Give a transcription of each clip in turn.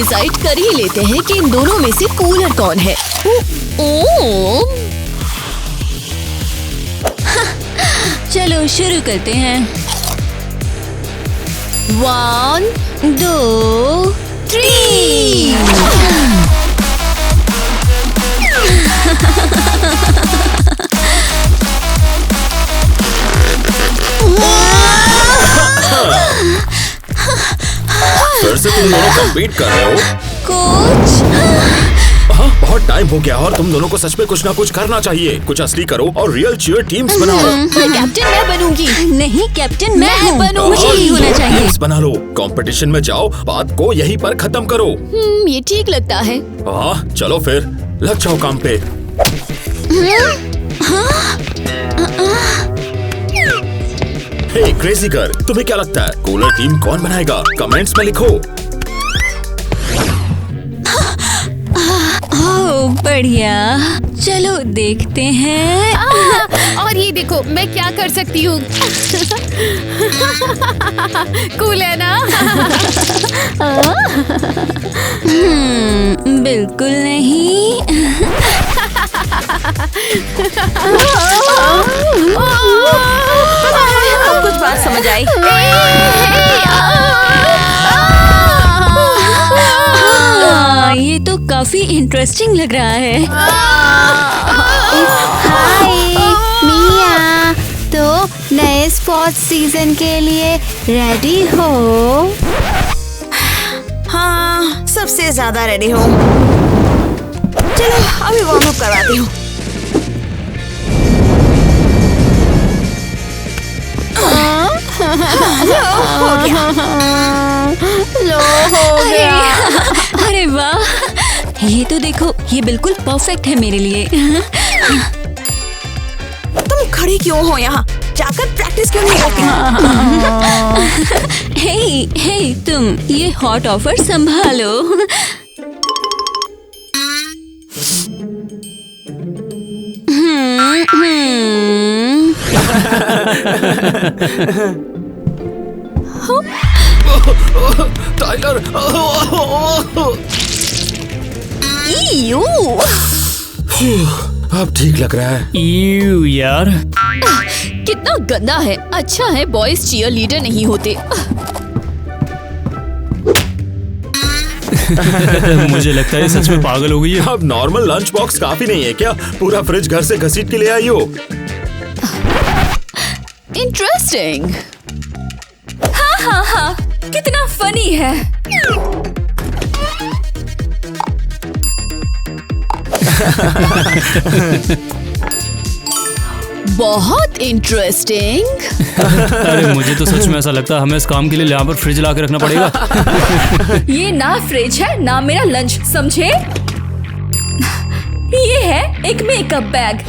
Decide कर ही लेते हैं कि इन दोनों में से कूलर कौन है। चलो शुरू करते हैं। 1, 2, 3। फिर से तुम दोनों कम्पीट कर रहे हो? कोच, हाँ, बहुत टाइम हो गया और तुम दोनों को सच में कुछ ना कुछ करना चाहिए। कुछ असली करो और रियल चीयर टीम्स बनाओ। कैप्टन मैं बनूंगी। नहीं कैप्टन मैं हूँ। बनूंगी। मुझे ही होना चाहिए। टीम्स बना लो, कंपटीशन में जाओ, बात को यहीं पर खत्म करो। ये ठीक लगता है। हाँ, चलो फिर लग जाओ काम पे। हे क्रेजी गर्ल, तुम्हें क्या लगता है कूलर टीम कौन बनाएगा? कमेंट्स में लिखो। ओह बढ़िया, चलो देखते हैं। और ये देखो मैं क्या कर सकती हूँ। कूल है ना? बिल्कुल नहीं। अब कुछ बात समझ आई। ये तो काफी इंटरेस्टिंग लग रहा है। हाय मिया, तो नए स्पोर्ट्स सीजन के लिए रेडी हो? हाँ, सबसे ज्यादा रेडी हूँ। चलो अभी वार्म अप करवाती हूँ। अरे वाह, ये तो देखो, ये बिल्कुल परफेक्ट है मेरे लिए। तुम खड़ी क्यों हो यहाँ? जाकर प्रैक्टिस क्यों नहीं करती? हे तुम, ये हॉट ऑफर संभालो। टाइलर, अब ठीक लग रहा है। यार कितना गंदा है। अच्छा है बॉयज चीयर लीडर नहीं होते। मुझे लगता है सच में पागल हो गई है। अब नॉर्मल लंच बॉक्स काफी नहीं है क्या? पूरा फ्रिज घर से घसीट के ले आई हो। इंटरेस्टिंग। हाँ, कितना फनी है। बहुत इंटरेस्टिंग। अरे मुझे तो सच में ऐसा लगता है हमें इस काम के लिए यहाँ पर फ्रिज ला के रखना पड़ेगा। ये ना फ्रिज है ना मेरा लंच, समझे? ये है एक मेकअप बैग।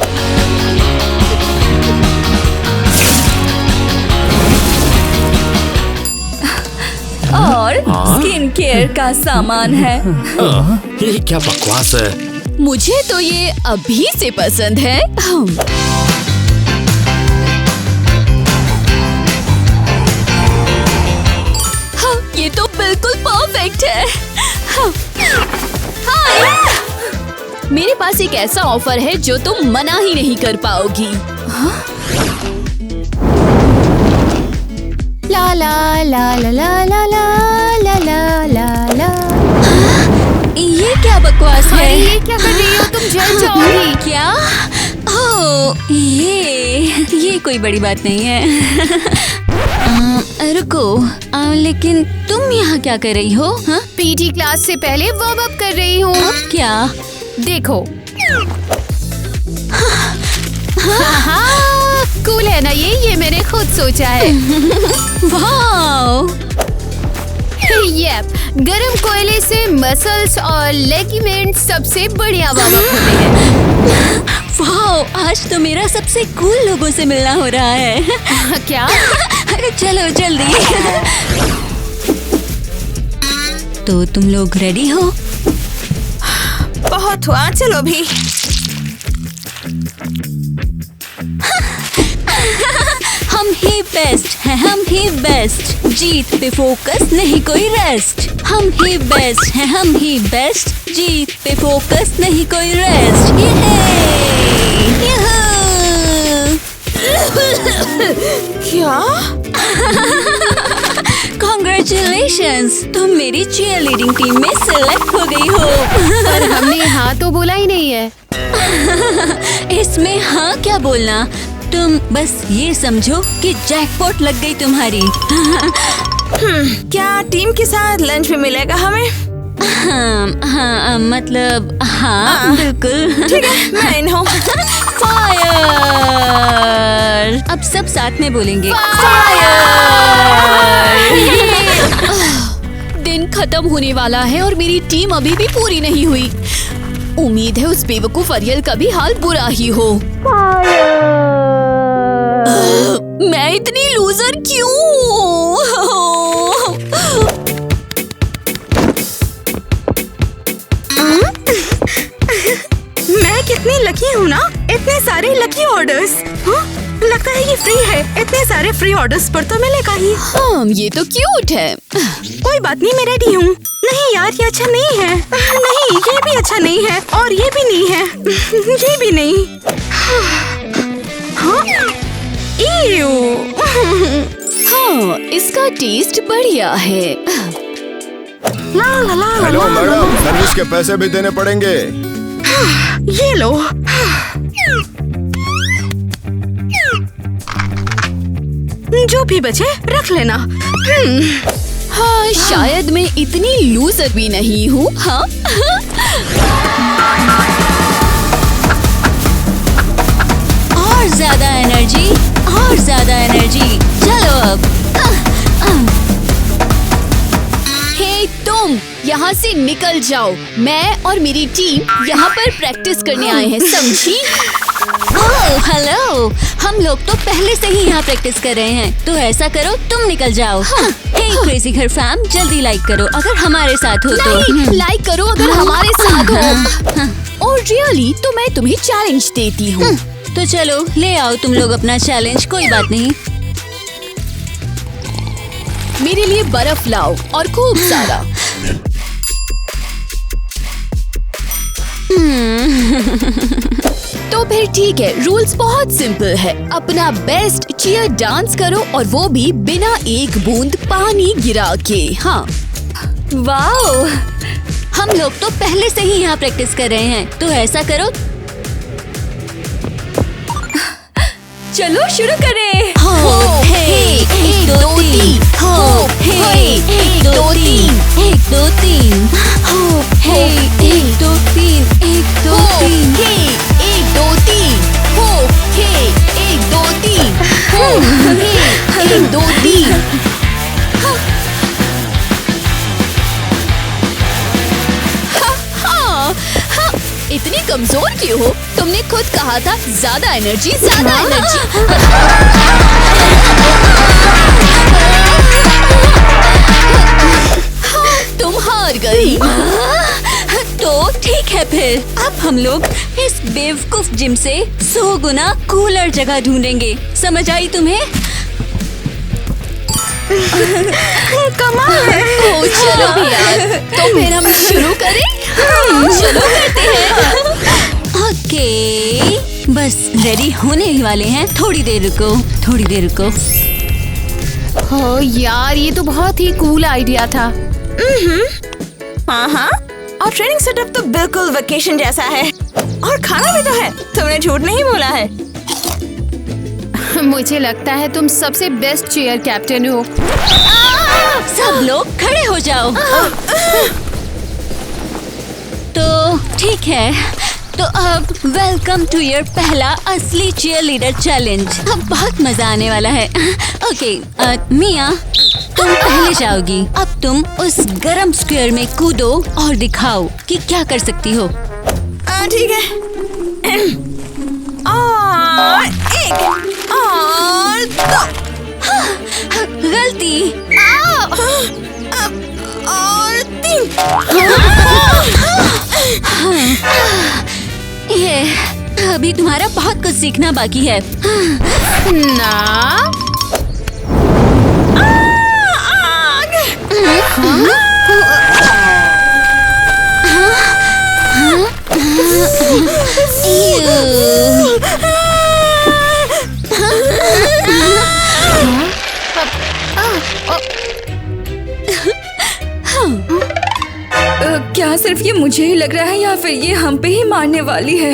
और स्किन केयर का सामान है। ये क्या बकवास है? मुझे तो ये अभी से पसंद है। हाँ, ये तो बिल्कुल परफेक्ट है। हाय, मेरे पास एक ऐसा ऑफर है जो तुम मना ही नहीं कर पाओगी। ला ला ला ला ला ला ला ला ला ला। ये क्या बकवास है? अरे ये क्या कर रही हो तुम? जल जाओगी। क्या? ओह ये कोई बड़ी बात नहीं है। रुको, लेकिन तुम यहाँ क्या कर रही हो? हाँ? पीटी क्लास से पहले वार्म अप कर रही हूँ। क्या? देखो। हाँ, कूल है ना ये मैंने खुद सोचा है। वाओ! यप, गरम कोयले से मसल्स और लेगिमेंट सबसे बढ़िया वार्म अप होते हैं। वाओ! आज तो मेरा सबसे कूल लोगों से मिलना हो रहा है। क्या? अरे चलो जल्दी। तो तुम लोग रेडी हो? बहुत हुआ, चलो भी। हम ही बेस्ट हैं, हम ही बेस्ट। जीत पे फोकस, नहीं कोई रेस्ट। हम ही बेस्ट हैं, हम ही बेस्ट। जीत पे फोकस, नहीं कोई रेस्ट। क्या? कॉन्ग्रेचुलेशंस, तुम मेरी चीयर लीडिंग टीम में सिलेक्ट हो गई हो। पर हमने हाँ तो बोला ही नहीं है। इसमें हाँ क्या बोलना, तुम बस ये समझो कि जैकपॉट लग गई तुम्हारी। क्या टीम के साथ लंच भी मिलेगा हमें? हाँ, मतलब हाँ बिल्कुल। ठीक है, मैं इन हूँ। फायर! अब सब साथ में बोलेंगे। दिन खत्म होने वाला है और मेरी टीम अभी भी पूरी नहीं हुई। उम्मीद है उस बेवकूफ अरियल का भी हाल बुरा ही हो। मैं इतनी लूजर क्यों हूँ? मैं कितनी लकी हूँ ना, इतने सारे लकी ऑर्डर्स। लगता है ये फ्री है, इतने सारे फ्री ऑर्डर्स पर तो मिलेगा ही। ये तो क्यूट है। कोई बात नहीं, मैं रेडी हूँ। नहीं यार, ये अच्छा नहीं है। नहीं, ये भी अच्छा नहीं है और ये भी नहीं है। ये भी नहीं। हाँ? ईयू। हाँ, इसका टेस्ट बढ़िया है। ला ला ला ला हेलो ला ला। मैडम, सर्विस के पैसे भी देने पड़ेंगे। ये लो। जो भी बचे रख लेना। हाँ, शायद मैं इतनी लूजर भी नहीं हूँ। हाँ। और ज्यादा एनर्जी, और ज्यादा एनर्जी। चलो अब। हे तुम, यहाँ से निकल जाओ। मैं और मेरी टीम यहाँ पर प्रैक्टिस करने आए हैं, समझी? ओह हेलो, हम लोग तो पहले से ही यहाँ प्रैक्टिस कर रहे हैं, तो ऐसा करो तुम निकल जाओ। हे क्रेजी घर फैम, जल्दी लाइक करो अगर हमारे साथ हो तो। नहीं, लाइक करो अगर हमारे साथ हो। और रियली तो मैं तुम्हें चैलेंज देती हूँ। तो चलो ले आओ तुम लोग अपना चैलेंज। कोई बात नहीं। मेरे लिए बर्फ लाओ और खूब सारा। तो फिर ठीक है, रूल्स बहुत सिंपल है। अपना बेस्ट चीयर डांस करो और वो भी बिना एक बूंद पानी गिरा के। हाँ, वाओ, हम लोग तो पहले से ही यहाँ प्रैक्टिस कर रहे हैं, तो ऐसा करो चलो शुरू करें। हो, हे, एक, दो, तीन। हो, हे, एक, दो, तीन। 1 2 3 हो, हे 1 2 3 1 2 हो, 3। हे, एक, दो, तीन। हो, हे, एक, दो, तीन। हो, हे, एक, दो, तीन। इतनी कमजोर क्यों हो? तुमने खुद कहा था ज्यादा एनर्जी, ज्यादा एनर्जी। तुम हार गई। तो ठीक है फिर, अब हम लोग इस बेवकूफ जिम से 100 गुना कूलर जगह ढूंढेंगे। समझ आई तुम्हें? कमाल है। ओ, चलो यार, तो फिर हम शुरू करें? शुरू करते हैं। ओके, बस रेडी होने ही वाले हैं। थोड़ी देर रुको, थोड़ी देर रुको। हो यार, ये तो बहुत ही कूल आइडिया था। हाँ हाँ, और ट्रेनिंग सेटअप तो बिल्कुल वेकेशन जैसा है। और खाना भी तो है, तुमने झूठ नहीं बोला है। मुझे लगता है तुम सबसे बेस्ट चीयर कैप्टन हो। सब लोग खड़े हो जाओ। तो ठीक है, तो अब वेलकम टू योर पहला असली चीयर लीडर चैलेंज। अब बहुत मजा आने वाला है। ओके, मिया तुम पहले जाओगी। अब तुम उस गरम स्क्वायर में कूदो और दिखाओ कि क्या कर सकती हो। ठीक है। और एक और दो। गलती। और 3। ये अभी तुम्हारा बहुत कुछ सीखना बाकी है। ना, आग। सिर्फ ये मुझे ही लग रहा है या फिर ये हम पे ही मारने वाली है?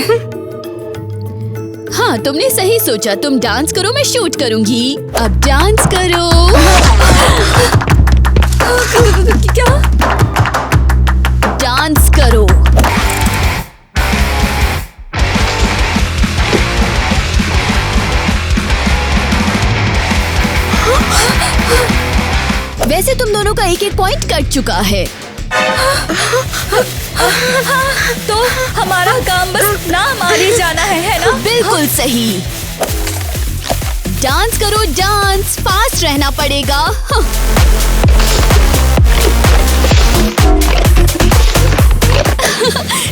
हाँ, तुमने सही सोचा। तुम डांस करो, मैं शूट करूंगी। अब डांस करो। क्या? डांस करो। वैसे तुम दोनों का एक पॉइंट कट चुका है। तो हमारा काम बस ना मारी जाना है ना? बिल्कुल सही। डांस करो, डांस। फास्ट रहना पड़ेगा। हाँ।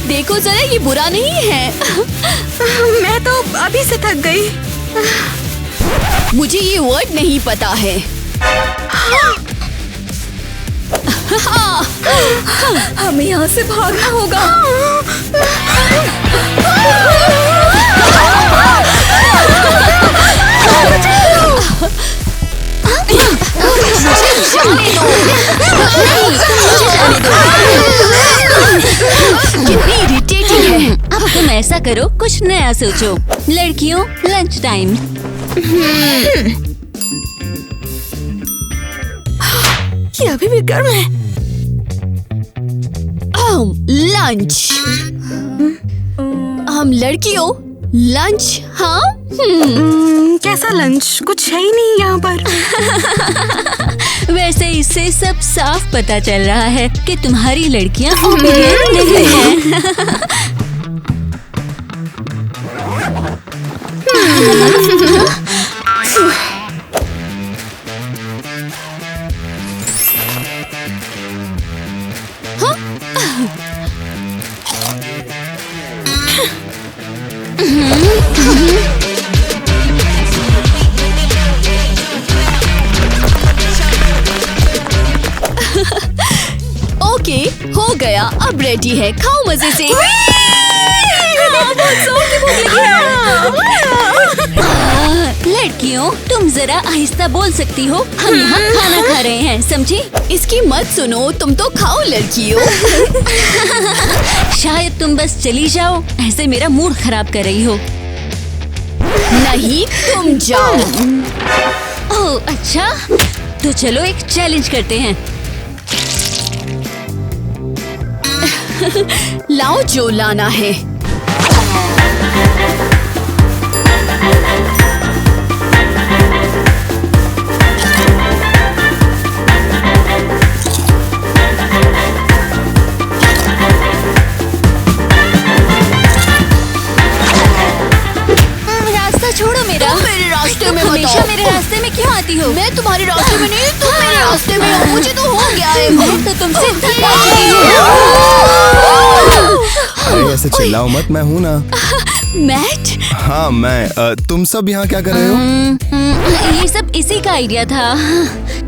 देखो जरा, ये बुरा नहीं है। मैं तो अभी से थक गई। मुझे ये वर्ड नहीं पता है। हमें यहाँ से भागना होगा। कितनी इरिटेटिंग है। अब तुम ऐसा करो, कुछ नया सोचो। लड़कियों, लंच टाइम। ये अभी भी गर्म है। लंच। हम लड़कियों लंच। हाँ, कैसा लंच? कुछ है ही नहीं यहाँ पर। वैसे इससे सब साफ पता चल रहा है कि तुम्हारी लड़कियाँ ओबीडिएंट नहीं हैं। ओके, हो गया। अब रेडी है, खाओ मजे से। लड़कियों, तुम जरा आहिस्ता बोल सकती हो। हम यहाँ खाना खा रहे हैं, समझी? इसकी मत सुनो, तुम तो खाओ लड़कियों। शायद तुम बस चली जाओ, ऐसे मेरा मूड खराब कर रही हो। नहीं, तुम जाओ। ओह अच्छा, तो चलो एक चैलेंज करते हैं। लाओ जो लाना है। रास्ता छोड़ो मेरा। तुम मेरे रास्ते में हमेशा बताओ। मेरे रास्ते में क्यों आती हो? मैं तुम्हारे रास्ते में नहीं, तुम मेरे रास्ते में हो। मुझे तो हो गया है। मैं तो तुमसे थक चुकी हूँ। अरे ऐसे चिल्लाओ मत, मैं हूँ ना। मैट, हाँ मैं। तुम सब यहाँ क्या कर रहे हो? ये सब इसी का आइडिया था।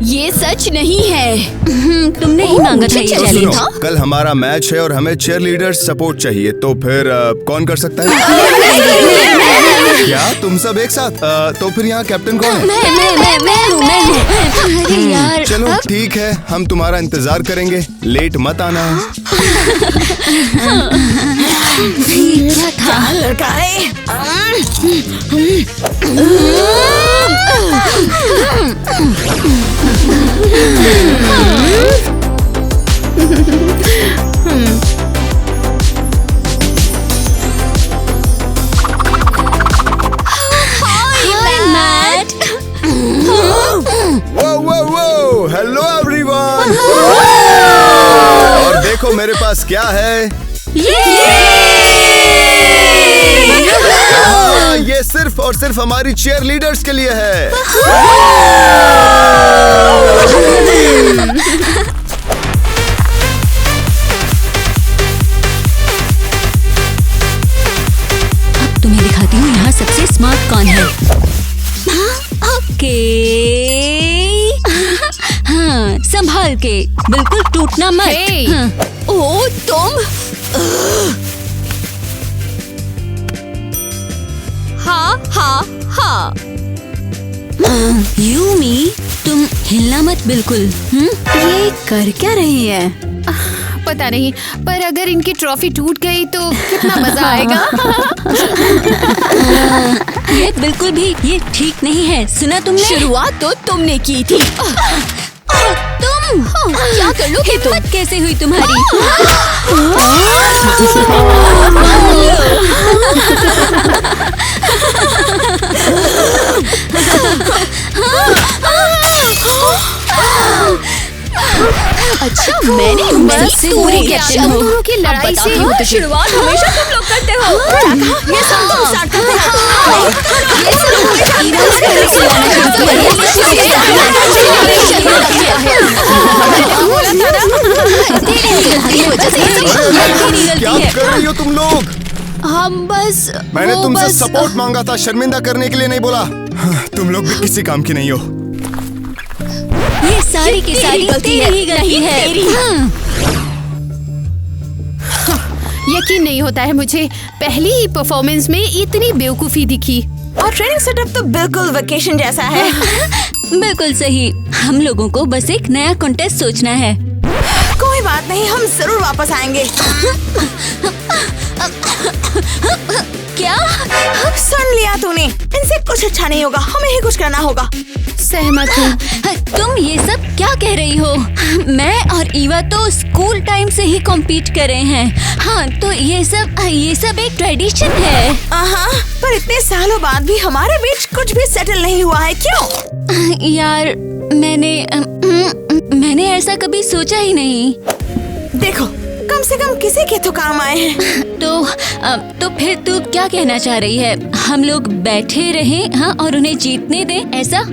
ये सच नहीं है। तुमने ही मांगा था ये मुझे तो चैलेंज। सुनो, था? कल हमारा मैच है और हमें चेयर लीडर सपोर्ट चाहिए, तो फिर कौन कर सकता है? क्या तुम सब एक साथ? तो फिर यहाँ कैप्टन कौन है? मैं हूँ। अरे यार, चलो ठीक है, हम तुम्हारा इंतजार करेंगे, लेट मत आना। ये क्या था? लड़का है। वो हेलो एवरीवन। और देखो मेरे पास क्या है। हाँ, ये सिर्फ और सिर्फ हमारी चेयर लीडर्स के लिए है। अब तुम्हें दिखाती हूँ यहाँ सबसे स्मार्ट कौन है। ओके, हाँ संभाल के, बिल्कुल टूटना मत। हे। हाँ। ओ तुम। हाँ हाँ हाँ। यूमी, तुम हिलना मत बिल्कुल। ये कर क्या रही है? पता नहीं, पर अगर इनकी ट्रॉफी टूट गई तो कितना मजा आएगा। ये बिल्कुल भी ये ठीक नहीं है। सुना तुमने? शुरुआत तो तुमने की थी। तुम क्या कर लोगे तुम? हिम्मत कैसे हुई तुम्हारी? अच्छा, मैंने बस पूरी कैप्टन हो। दोनों की लड़ाई से शुरुआत हमेशा तुम लोग करते हो। ये सब तुम स्टार्ट करते क्या कर रही हो तुम लोग? हम बस मैंने वो तुमसे बस- सपोर्ट मांगा था, शर्मिंदा करने के लिए नहीं बोला। तुम लोग भी किसी काम की नहीं हो। ये सारी की सारी गलती तेरी ही गलती नहीं, है। तेरी। यकीन नहीं होता है मुझे, पहली ही परफॉर्मेंस में इतनी बेवकूफी दिखी। और ट्रेनिंग सेटअप तो बिल्कुल वेकेशन जैसा है। बिल्कुल सही। हम लोगों को बस एक नया कॉन्टेस्ट सोचना है। कोई बात नहीं, हम जरूर वापस आएंगे। क्या? सुन लिया तूने, इनसे कुछ अच्छा नहीं होगा, हमें ही कुछ करना होगा। सहमत हूँ। तुम ये सब क्या कह रही हो? मैं और ईवा तो स्कूल टाइम से ही कॉम्पीट कर रहे हैं। हाँ, तो ये सब एक ट्रेडिशन है। हाँ, पर इतने सालों बाद भी हमारे बीच कुछ भी सेटल नहीं हुआ है, क्यों? यार, मैंने ऐसा कभी सोचा ही नहीं। देखो, कम से कम किसी के तो काम आए हैं। तो फिर तू क्या कहना चाह रही है? हम लोग बैठे रहें, हाँ, और उन्हें जीतने दें, ऐसा?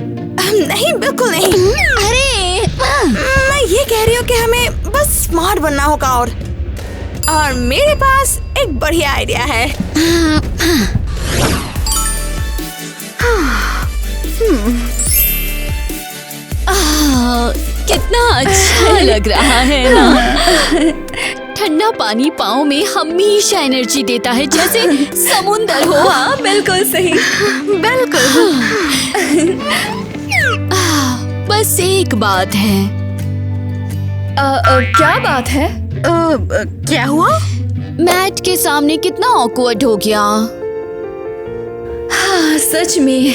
नहीं, बिल्कुल नहीं। अरे मैं ये कह रही हूँ कि हमें बस स्मार्ट बनना होगा। और मेरे पास एक बढ़िया आइडिया है। कितना अच्छा लग रहा है ना। ठंडा पानी पाँव में हमेशा एनर्जी देता है, जैसे समुंदर हो। हाँ, बिल्कुल सही, बिल्कुल। बस एक बात है। क्या बात है? क्या हुआ? मैट के सामने कितना ऑकवर्ड हो गया। हाँ, सच में।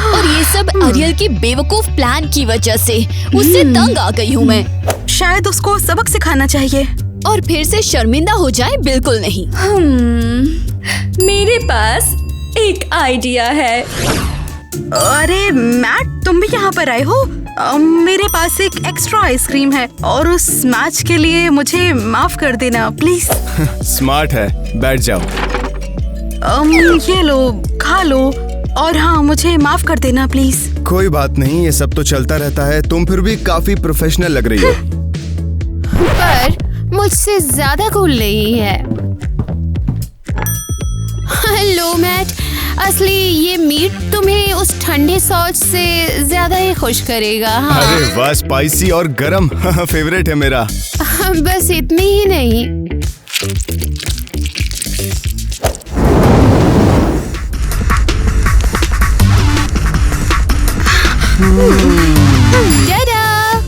और ये सब अरियल की बेवकूफ प्लान की वजह से उससे तंग आ गई हूँ मैं। शायद उसको सबक सिखाना चाहिए। और फिर से शर्मिंदा हो जाए, बिल्कुल नहीं। मेरे पास एक आइडिया है। अरे मैट, तुम भी यहाँ पर आए हो? मेरे पास एक एक्स्ट्रा आइसक्रीम है और उस मैच के लिए मुझे माफ कर देना प्लीज। स्मार्ट है, बैठ जाओ। ये लो, खा लो। और हाँ, मुझे माफ कर देना प्लीज। कोई बात नहीं, ये सब तो चलता रहता है। तुम फिर भी काफी प्रोफेशनल लग रही हो। पर मुझसे ज्यादा कूल नहीं है। हेलो मैट, असली ये मीट तुम्हें उस ठंडे सॉस से ज्यादा ही खुश करेगा। हाँ। अरे वाह, स्पाइसी और गरम। फेवरेट है मेरा। बस इतनी ही नहीं।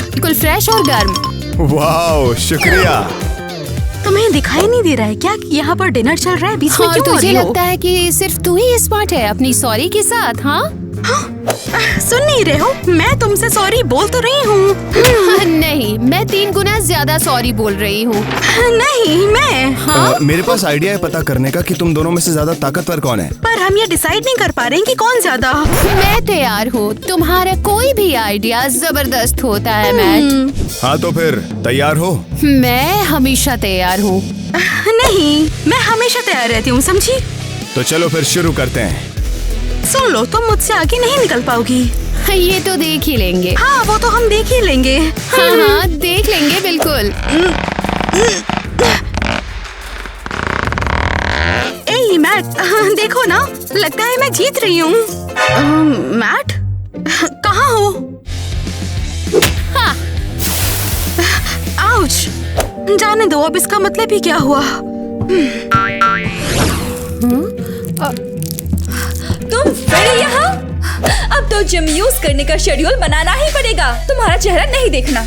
बिल्कुल फ्रेश और गर्म। वाह, शुक्रिया। तुम्हें दिखाई नहीं दे रहा है क्या कि यहाँ पर डिनर चल रहा है? बीच में और क्यों आ तुझे रही हो? लगता है कि सिर्फ तू ही स्मार्ट है अपनी सॉरी के साथ? हाँ। सुन नहीं रहे हो? मैं तुमसे सॉरी बोल तो रही हूँ। नहीं, मैं 3 गुना ज्यादा सॉरी बोल रही हूँ। नहीं, मैं। हाँ? मेरे पास आइडिया है पता करने का कि तुम दोनों में से ज्यादा ताकतवर कौन है। पर हम ये डिसाइड नहीं कर पा रहे हैं कि कौन ज्यादा। मैं तैयार हूँ। तुम्हारा कोई भी आइडिया जबरदस्त होता है मैट। हाँ, तो फिर तैयार हो? मैं हमेशा तैयार हूँ। नहीं, मैं हमेशा तैयार रहती हूँ, समझी? तो चलो फिर शुरू करते हैं। सुन लो, तुम मुझसे आगे नहीं निकल पाओगी। ये तो देख ही लेंगे। हाँ, वो तो हम देख ही लेंगे। हाँ, देख लेंगे बिल्कुल। ए मैट, देखो ना, लगता है मैं जीत रही हूँ। मैट, कहाँ हो? हाँ। आउच! जाने दो, अब इसका मतलब ही क्या हुआ? तुम फिर यहाँ? अब तो जिम यूज करने का शेड्यूल बनाना ही पड़ेगा। तुम्हारा चेहरा नहीं देखना।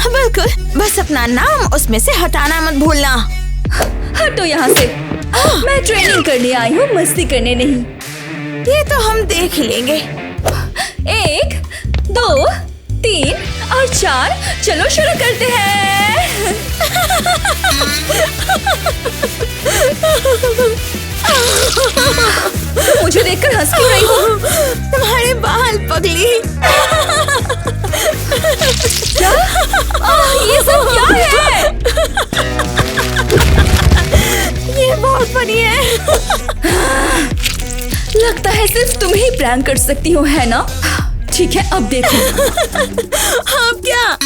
बिल्कुल, बस अपना नाम उसमें से हटाना मत भूलना। हटो यहाँ से। मैं ट्रेनिंग करने आई हूँ, मस्ती करने नहीं। ये तो हम देख ही लेंगे। 1, 2, 3 और 4, चलो शुरू करते हैं। मुझे देखकर हंस क्यों रही हो? तुम्हारे बाल पगली। क्या? ये सब क्या है? ये बहुत फनी है। लगता है सिर्फ तुम ही प्रैंक कर सकती हो, है ना? ठीक है, अब देखो। अब क्या?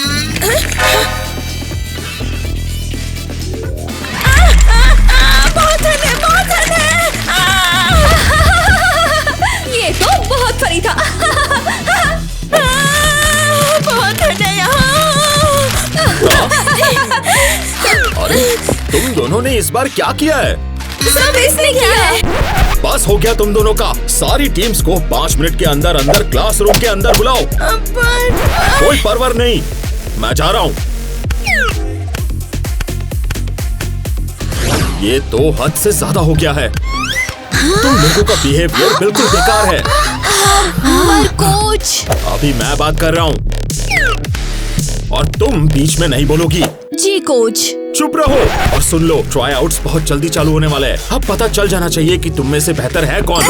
बहुत ठंड है, बहुत ठंड है। ये तो बहुत फनी था। बहुत ठंड है यहाँ। अरे तुम दोनों ने इस बार क्या किया है? सब इसने किया है। बस हो गया तुम दोनों का। सारी टीम्स को 5 मिनट के अंदर अंदर क्लासरूम के अंदर बुलाओ। कोई परवर नहीं, मैं जा रहा हूँ। ये तो हद से ज्यादा हो गया है। तुम लोगों का बिहेवियर बिल्कुल बेकार है। पर कोच। अभी मैं बात कर रहा हूँ और तुम बीच में नहीं बोलोगी। जी कोच। चुप रहो और सुन लो, ट्राई आउट्स बहुत जल्दी चालू होने वाले हैं। अब पता चल जाना चाहिए कि तुम में से बेहतर है कौन।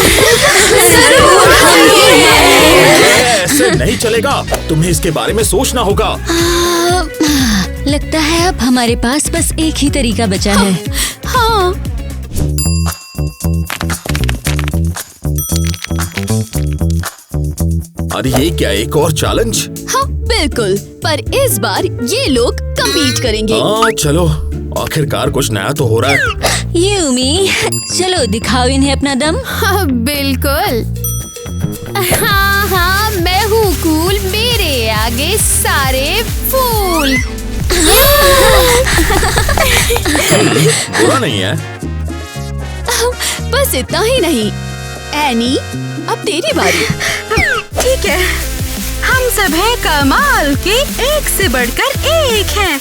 ऐसे नहीं चलेगा, तुम्हें इसके बारे में सोचना होगा। लगता है अब हमारे पास बस एक ही तरीका बचा है। हाँ। अरे ये क्या, एक और चैलेंज? हाँ बिल्कुल, पर इस बार ये लोग कम्पीट करेंगे। हाँ चलो, आखिरकार कुछ नया तो हो रहा है। यूमी, चलो दिखाओ इन्हें अपना दम। हाँ, बिल्कुल। हाँ हाँ, मैं हूँ कूल, मेरे आगे सारे फूल। बुरा नहीं है। बस इतना ही नहीं। एनी, अब तेरी बारी। ठीक है, हम सब हैं कमाल के, एक से बढ़कर एक हैं।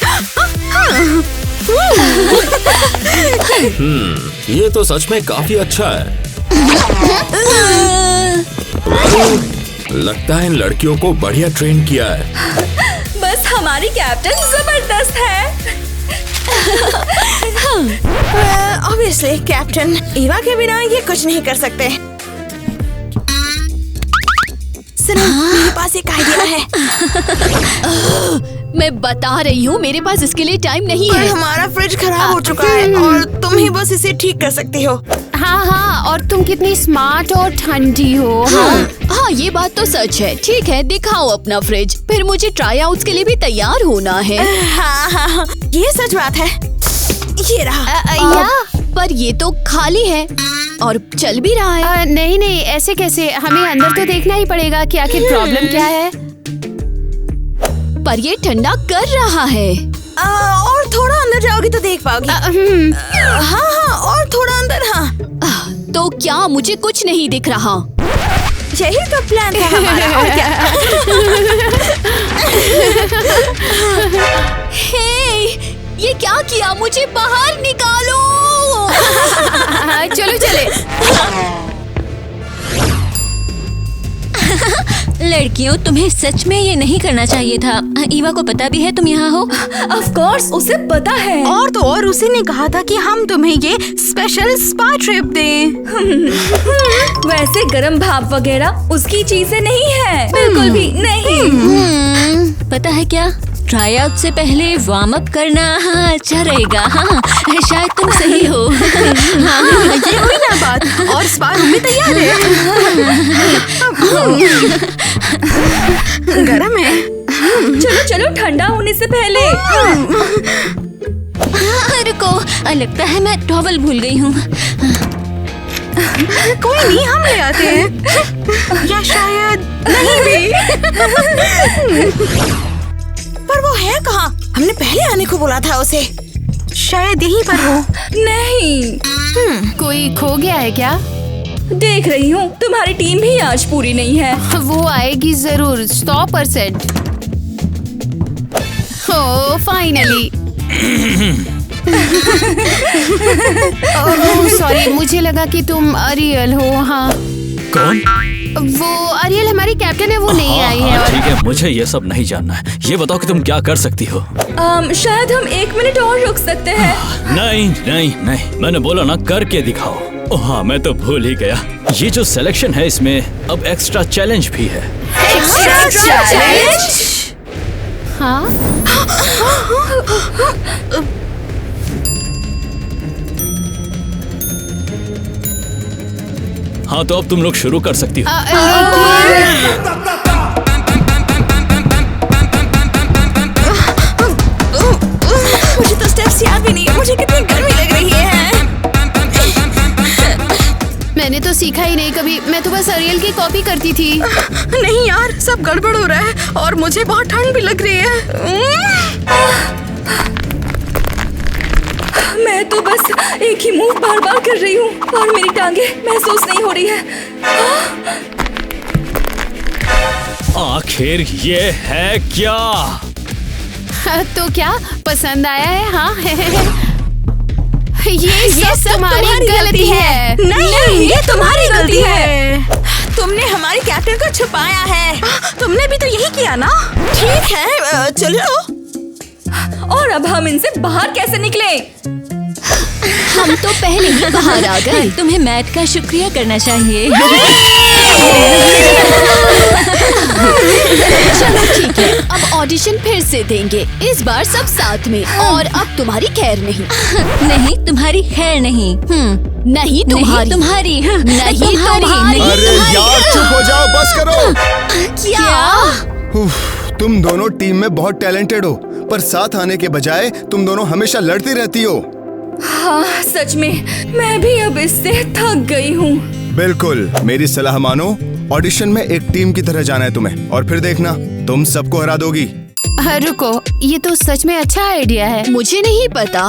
ये तो सच में काफी अच्छा है। लगता है इन लड़कियों को बढ़िया ट्रेन किया है। बस हमारी कैप्टन जबरदस्त है। ऑब्वियसली कैप्टन ईवा के बिना ये कुछ नहीं कर सकते। सुनो, मेरे पास एक आइडिया है। मैं बता रही हूँ, मेरे पास इसके लिए टाइम नहीं है। हमारा फ्रिज खराब हो चुका है और तुम ही बस इसे ठीक कर सकती हो। हाँ हाँ, और तुम कितनी स्मार्ट और ठंडी हो। हाँ, ये बात तो सच है। ठीक है, दिखाओ अपना फ्रिज, फिर मुझे ट्राई आउट्स के लिए भी तैयार होना है। हाँ, ये सच बात है। ये रहा। पर ये तो खाली है और चल भी रहा है। नहीं नहीं, ऐसे कैसे? हमें अंदर तो देखना ही पड़ेगा कि आखिर प्रॉब्लम क्या है। पर ये ठंडा कर रहा है। और थोड़ा अंदर जाओगी तो देख पाओगी। हाँ, और थोड़ा अंदर। हाँ, तो क्या मुझे कुछ नहीं दिख रहा? यही तो प्लान था हमारा। और क्या? हे, ये क्या किया? मुझे बाहर निकालो। चलो चले। लड़कियों, तुम्हें सच में ये नहीं करना चाहिए था। ईवा को पता भी है तुम यहाँ हो? ऑफ कोर्स, उसे पता है। और तो और उसी ने कहा था कि हम तुम्हें ये स्पेशल स्पा ट्रिप दें। वैसे गरम भाप वगैरह उसकी चीजें नहीं है, बिल्कुल भी नहीं। पता है क्या, ट्राई आउट से पहले वार्म अप करना अच्छा रहेगा। हाँ, शायद तुम सही हो। ये हुई ना बात। और स्पा रूम भी तैयार है। गरम है। चलो चलो, ठंडा होने से पहले। रुको, लगता है मैं टॉवल भूल गई हूँ। कोई नहीं, हम ले आते हैं। या शायद नहीं भी। पर वो है कहाँ? हमने पहले आने को बोला था उसे। शायद यहीं पर हो। नहीं। कोई खो गया है क्या? देख रही हूँ तुम्हारी टीम भी आज पूरी नहीं है। वो आएगी जरूर 100%। ओह फाइनली। सॉरी, मुझे लगा कि तुम अरियल हो। हाँ कौन? वो अरियल हमारी कैप्टन है, वो नहीं आई है। और ठीक है, मुझे ये सब नहीं जानना है। ये बताओ कि तुम क्या कर सकती हो। शायद हम 1 मिनट और रुक सकते हैं। नहीं नहीं नहीं, मैंने बोला ना करके दिखाओ। ओह हाँ, मैं तो भूल ही गया। ये जो सिलेक्शन है इसमें अब एक्स्ट्रा चैलेंज भी है। Extra challenge? हाँ हाँ तो अब तुम लोग शुरू कर सकती हो। मुझे तो स्टेप्स याद भी नहीं है। मुझे कितनी गर्मी लग रही है। मैंने तो सीखा ही नहीं कभी, मैं तो बस अरियल की कॉपी करती थी। नहीं यार, सब गड़बड़ हो रहा है और मुझे बहुत ठंड भी लग रही है। मैं तो बस एक ही मूव बार बार कर रही हूँ और मेरी टांगे महसूस नहीं हो रही है। आखिर ये है क्या? तो क्या पसंद आया है? हाँ ये सब तुम्हारी गलती है। नहीं, ये तुम्हारी गलती है। तुमने हमारी कैप्टन को छुपाया है। तुमने भी तो यही किया ना। ठीक है, चलो। और अब हम इनसे बाहर कैसे निकले? हम तो पहले ही बाहर आ गए। तुम्हें मैट का शुक्रिया करना चाहिए। चलो ठीक है, अब ऑडिशन फिर से देंगे, इस बार सब साथ में। और अब तुम्हारी खैर नहीं। नहीं, तुम्हारी खैर नहीं। नहीं तुम्हारी, तुम्हारी नहीं तुम्हारी। अरे यार चुप हो जाओ, बस करो। क्या? तुम दोनों टीम में बहुत टैलेंटेड हो, पर साथ आने के बजाय तुम दोनों हमेशा लड़ती रहती हो। हाँ सच में, मैं भी अब इससे थक गई हूँ। बिल्कुल, मेरी सलाह मानो। ऑडिशन में एक टीम की तरह जाना है तुम्हें, और फिर देखना तुम सबको हरा दोगी। रुको, ये तो सच में अच्छा आइडिया है। मुझे नहीं पता।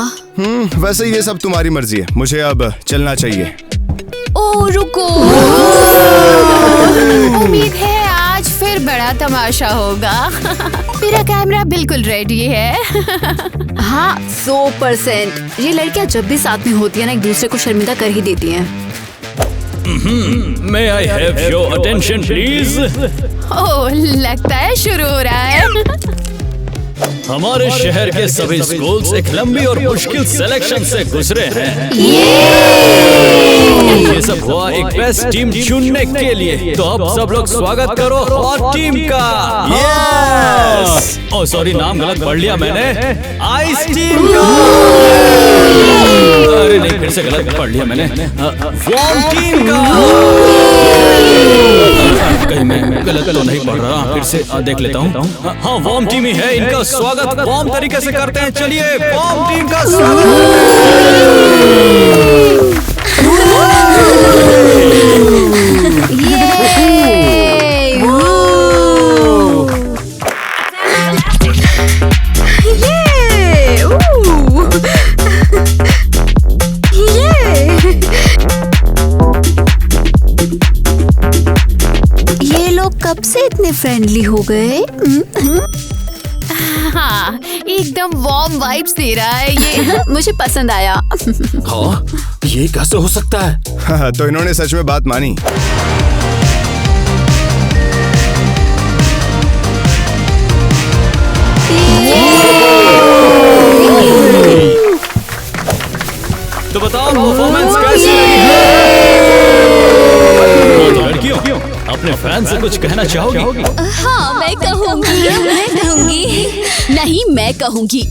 वैसे ये सब तुम्हारी मर्जी है, मुझे अब चलना चाहिए। ओ रुको। उम्मीद है आज फिर बड़ा तमाशा होगा। मेरा कैमरा बिल्कुल रेडी है। हाँ 100%। ये लड़कियाँ जब भी साथ में होती है ना, एक दूसरे को शर्मिंदा कर ही देती हैं। May I have your attention, please? ओह, लगता है शुरू हो रहा है। हमारे शहर के सभी स्कूल्स एक लंबी और मुश्किल सिलेक्शन से गुजरे हैं। ये सब हुआ एक बेस्ट टीम चुनने के लिए। तो अब सब लोग स्वागत करो हॉट टीम का। यस। ओह सॉरी, नाम गलत पढ़ लिया मैंने। आइस टीम का। अरे नहीं, फिर से गलत पढ़ लिया मैंने। वार्म टीम का। कहीं मैं गलत तो नहीं पढ़ रहा, फिर से देख लेता हूँ। हाँ वार्म टीम ही है। इनका स्वागत वार्म तरीके से करते हैं। चलिए वार्म टीम का ये लोग कब से इतने फ्रेंडली हो गए? हाँ, एकदम वार्म वाइब्स दे रहा है ये। मुझे पसंद आया। हाँ, ये कैसे हो सकता है? हाँ, तो इन्होंने सच में बात मानी। तो बताओ परफॉर्मेंस कैसी लगी? तो लड़कियों, अपने फैन से कुछ कहना चाहोगी? हाँ मैं कहूँगी। नहीं मैं कहूँगी।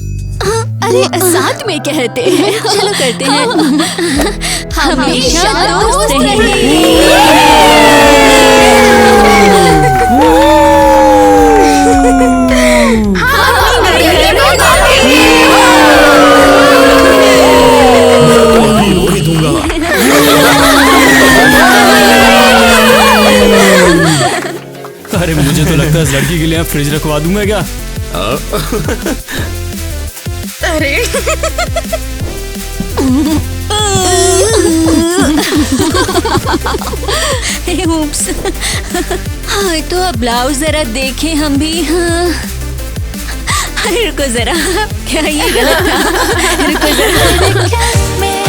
अरे साथ में कहते हैं। चलो करते हैं। हमेशा दोस्त अरे मुझे तो लगता है इस लड़की के लिए फ्रिज रखवा दूंगा क्या? अरे Oops. हाँ, तो अब ब्लाउज जरा देखें हम भी। हाँ, रुको जरा, क्या ये गलत था? रुको जरा।